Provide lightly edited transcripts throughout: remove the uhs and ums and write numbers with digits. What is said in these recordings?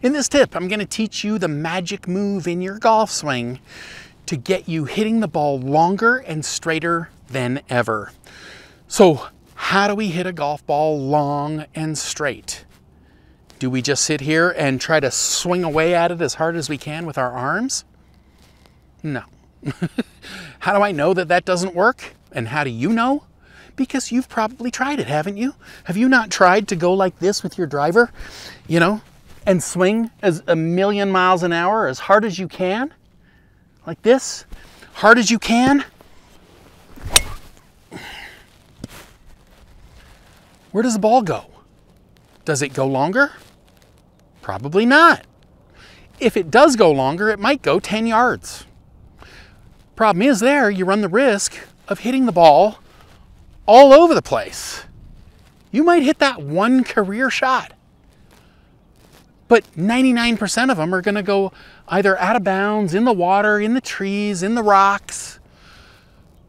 In this tip, I'm going to teach you the magic move in your golf swing to get you hitting the ball longer and straighter than ever. So how do we hit a golf ball long and straight? Do we just sit here and try to swing away at it as hard as we can with our arms? No. How do I know that that doesn't work? And how do you know? Because you've probably tried it, haven't you? Have you not tried to go like this with your driver, you know, and swing as a million miles an hour as hard as you can? Like this? Hard as you can? Where does the ball go? Does it go longer? Probably not. If it does go longer, it might go 10 yards. Problem is there, you run the risk of hitting the ball all over the place. You might hit that one career shot, but 99% of them are going to go either out of bounds, in the water, in the trees, in the rocks.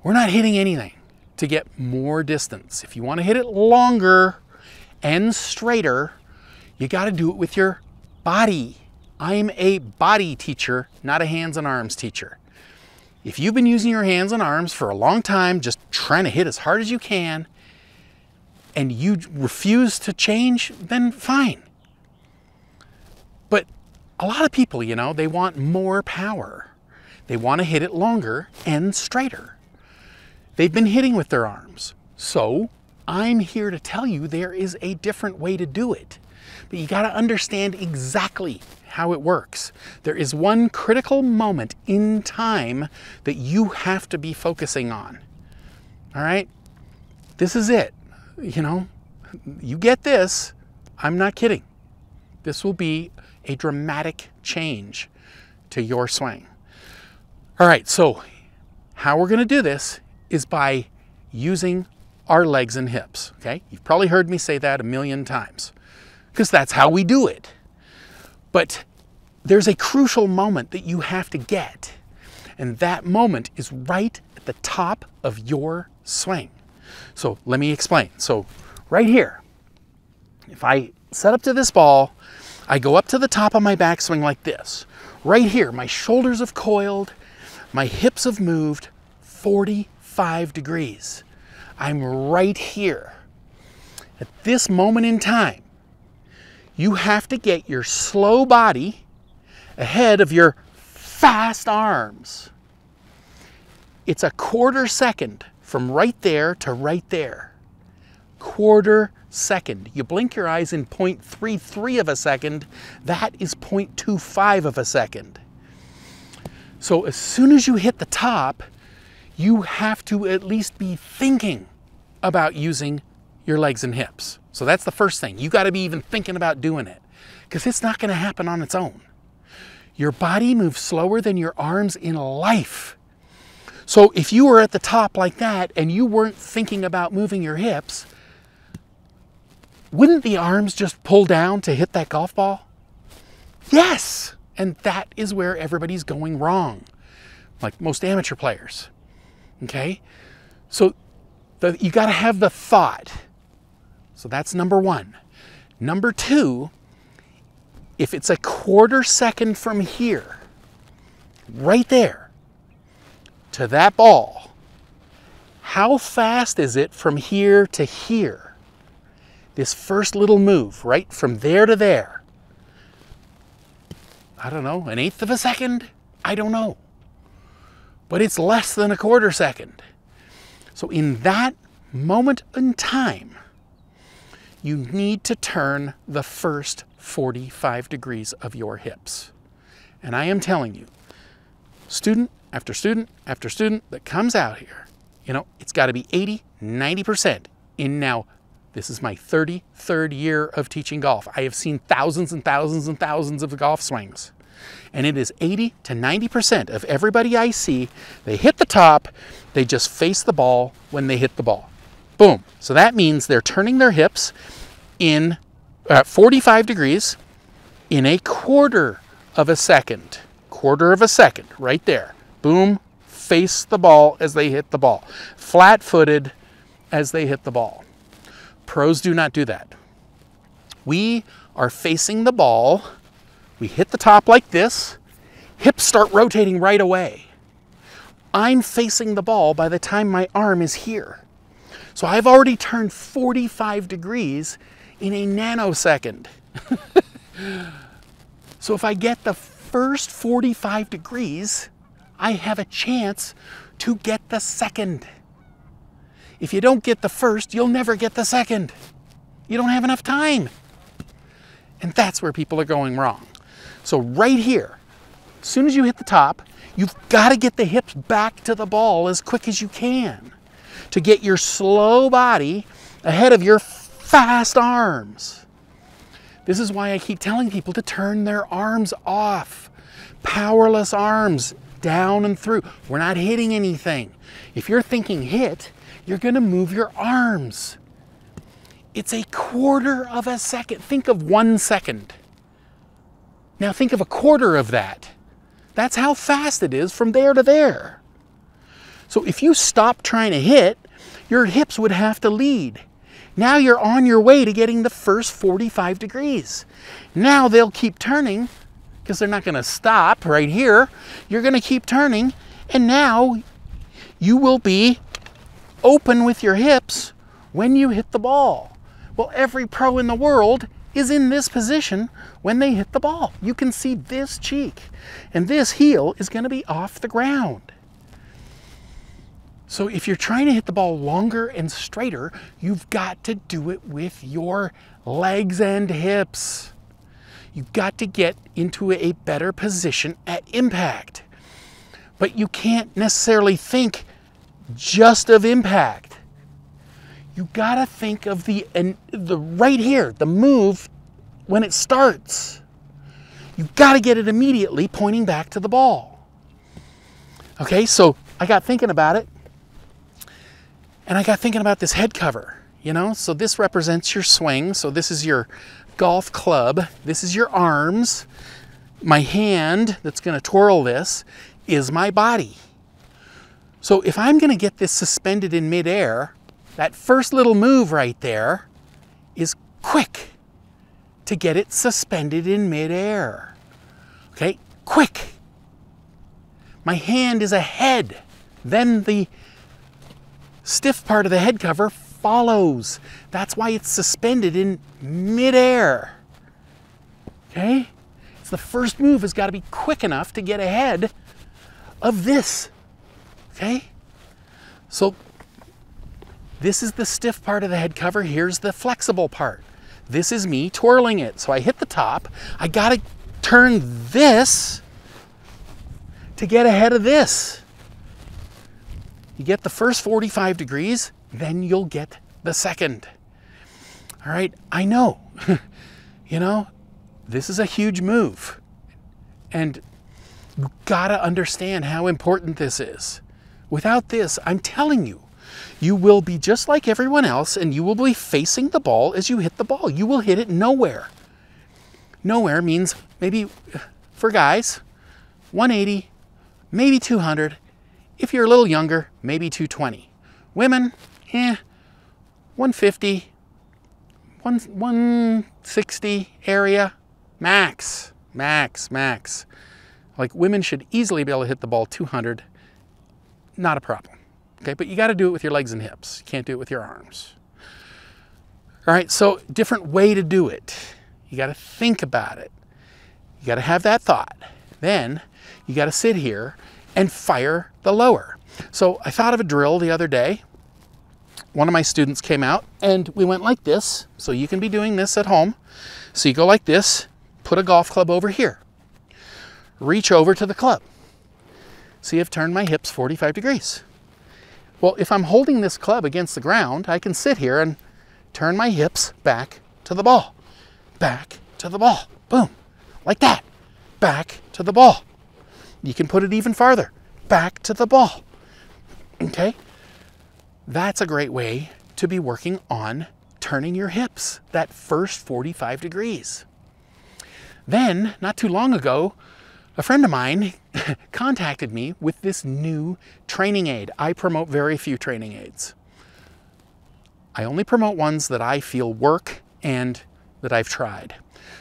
We're not hitting anything to get more distance. If you want to hit it longer and straighter, you got to do it with your body. I'm a body teacher, not a hands and arms teacher. If you've been using your hands and arms for a long time, just trying to hit as hard as you can, and you refuse to change, then fine. But a lot of people, you know, they want more power. They want to hit it longer and straighter. They've been hitting with their arms. So I'm here to tell you there is a different way to do it. But you got to understand exactly how it works. There is one critical moment in time that you have to be focusing on. All right? This is it. You know, you get this. I'm not kidding. This will be a dramatic change to your swing. All right, so how we're going to do this is by using our legs and hips, okay? You've probably heard me say that a million times because that's how we do it. But there's a crucial moment that you have to get, and that moment is right at the top of your swing. So let me explain. So right here, if I set up to this ball, I go up to the top of my backswing like this. Right here, my shoulders have coiled, my hips have moved 45 degrees. I'm right here. At this moment in time, you have to get your slow body ahead of your fast arms. It's a quarter second from right there to right there. Quarter second. You blink your eyes in 0.33 of a second, that is 0.25 of a second. So as soon as you hit the top, you have to at least be thinking about using your legs and hips. So that's the first thing. You got to be even thinking about doing it because it's not going to happen on its own. Your body moves slower than your arms in life. So if you were at the top like that and you weren't thinking about moving your hips, wouldn't the arms just pull down to hit that golf ball? Yes, and that is where everybody's going wrong, like most amateur players, okay? So you got to have the thought. So that's number one. Number two, if it's a quarter second from here, right there, to that ball, how fast is it from here to here? This first little move, right from there to there. I don't know, 1/8 of a second? I don't know. But it's less than a quarter second. So in that moment in time, you need to turn the first 45 degrees of your hips. And I am telling you, student after student after student that comes out here, you know, it's got to be 80, 90% in now. This is my 33rd year of teaching golf. I have seen thousands and thousands and thousands of golf swings. And it is 80 to 90% of everybody I see, they hit the top, they just face the ball when they hit the ball. Boom. So that means they're turning their hips in 45 degrees in a quarter of a second. Quarter of a second, right there. Boom, face the ball as they hit the ball. Flat-footed as they hit the ball. Pros do not do that. We are facing the ball We hit the top like this, hips start rotating right away. I'm facing the ball by the time my arm is here. So I've already turned 45 degrees in a nanosecond. So if I get the first 45 degrees, I have a chance to get the second. If you don't get the first, you'll never get the second. You don't have enough time. And that's where people are going wrong. So right here, as soon as you hit the top, you've got to get the hips back to the ball as quick as you can to get your slow body ahead of your fast arms. This is why I keep telling people to turn their arms off. Powerless arms, down and through. We're not hitting anything. If you're thinking hit, you're going to move your arms. It's a quarter of a second. Think of 1 second. Now think of a quarter of that. That's how fast it is from there to there. So if you stop trying to hit, your hips would have to lead. Now you're on your way to getting the first 45 degrees. Now they'll keep turning because they're not going to stop right here. You're going to keep turning, and now you will be open with your hips when you hit the ball. Well, every pro in the world is in this position when they hit the ball. You can see this cheek, and this heel is going to be off the ground. So if you're trying to hit the ball longer and straighter, you've got to do it with your legs and hips. You've got to get into a better position at impact. But you can't necessarily think just of impact. You gotta think of the right here, the move when it starts. You've got to get it immediately pointing back to the ball. Okay, so I got thinking about it, and I got thinking about this head cover, you know? So this represents your swing. So this is your golf club. This is your arms. My hand that's gonna twirl this is my body. So if I'm gonna get this suspended in midair, that first little move right there is quick to get it suspended in midair. Okay, quick. My hand is ahead. Then the stiff part of the head cover follows. That's why it's suspended in midair. Okay? So the first move has got to be quick enough to get ahead of this. Okay? So this is the stiff part of the head cover. Here's the flexible part. This is me twirling it. So I hit the top. I got to turn this to get ahead of this. You get the first 45 degrees, then you'll get the second. All right, I know, you know, this is a huge move. And you gotta understand how important this is. Without this, I'm telling you, you will be just like everyone else, and you will be facing the ball as you hit the ball. You will hit it nowhere. Nowhere means maybe, for guys, 180, maybe 200. If you're a little younger, maybe 220. Women, 150, 160 area, max. Like women should easily be able to hit the ball 200, not a problem. Okay, but you got to do it with your legs and hips. You can't do it with your arms. All right, so different way to do it. You got to think about it. You got to have that thought. Then you got to sit here and fire the lower. So I thought of a drill the other day. One of my students came out and we went like this. So you can be doing this at home. So you go like this, put a golf club over here. Reach over to the club. See, I've turned my hips 45 degrees. Well, if I'm holding this club against the ground, I can sit here and turn my hips back to the ball. Back to the ball. Boom. Like that. Back to the ball. You can put it even farther. Back to the ball. Okay? That's a great way to be working on turning your hips, that first 45 degrees. Then, not too long ago, a friend of mine contacted me with this new training aid. I promote very few training aids. I only promote ones that I feel work and that I've tried.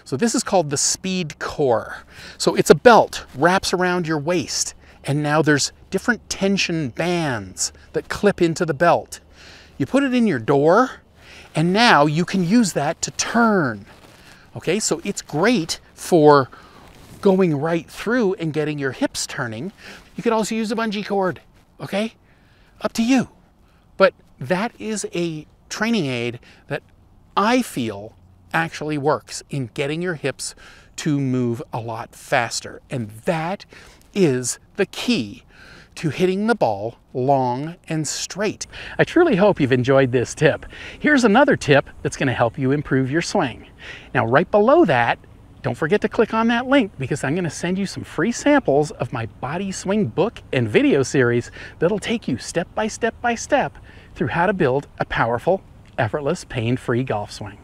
So this is called the Speed Core. So it's a belt, wraps around your waist, and now there's different tension bands that clip into the belt. You put it in your door, and now you can use that to turn. Okay, so it's great for going right through and getting your hips turning. You could also use a bungee cord, okay? Up to you. But that is a training aid that I feel actually works in getting your hips to move a lot faster. And that is the key to hitting the ball long and straight. I truly hope you've enjoyed this tip. Here's another tip that's going to help you improve your swing. Now, right below that, don't forget to click on that link, because I'm going to send you some free samples of my body swing book and video series that'll take you step by step by step through how to build a powerful, effortless, pain-free golf swing.